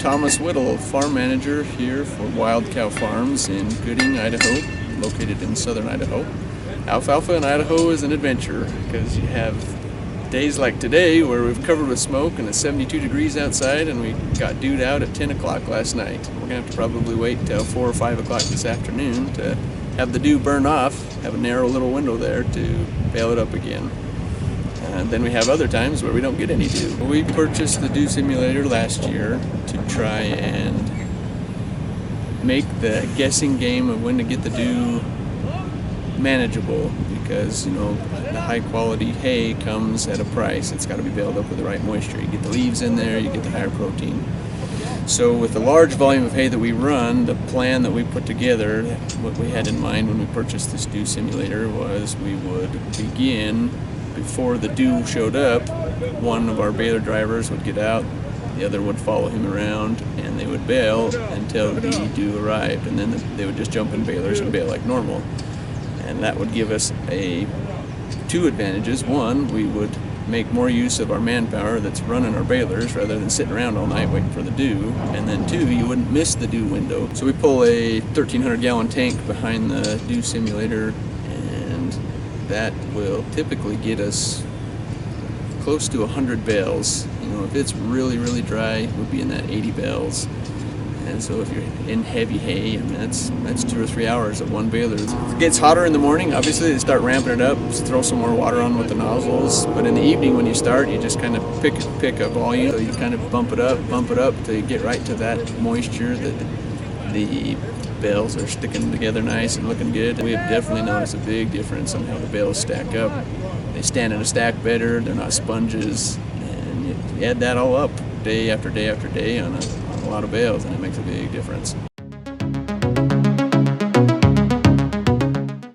Thomas Whittle, farm manager here for Wild Cow Farms in Gooding, Idaho, located in southern Idaho. Alfalfa in Idaho is an adventure because you have days like today where we've covered with smoke and it's 72 degrees outside and we got dewed out at 10 o'clock last night. We're going to have to probably wait till 4 or 5 o'clock this afternoon to have the dew burn off, have a narrow little window there to bale it up again. And then we have other times where we don't get any dew. We purchased the Dew Simulator last year to try and make the guessing game of when to get the dew manageable, because, you know, the high quality hay comes at a price. It's got to be baled up with the right moisture. You get the leaves in there, you get the higher protein. So with the large volume of hay that we run, the plan that we put together, what we had in mind when we purchased this Dew Simulator was we would begin before the dew showed up. One of our baler drivers would get out, the other would follow him around, and they would bale until the dew arrived, and then they would just jump in balers and bale like normal. And that would give us two advantages. One, we would make more use of our manpower that's running our balers rather than sitting around all night waiting for the dew. And then two, you wouldn't miss the dew window. So we pull a 1,300 gallon tank behind the Dew Simulator, and that will typically get us close to 100 bales. You know, if it's really, really dry, we'll be in that 80 bales. And so if you're in heavy hay, I mean, that's 2 or 3 hours of one baler. If it gets hotter in the morning, obviously they start ramping it up, throw some more water on with the nozzles. But in the evening when you start, you just kind of pick a volume. So you kind of bump it up to get right to that moisture that the bales are sticking together nice and looking good. We have definitely noticed a big difference on how the bales stack up. They stand in a stack better, they're not sponges, and you add that all up day after day after day on a lot of bales, and it makes a big difference.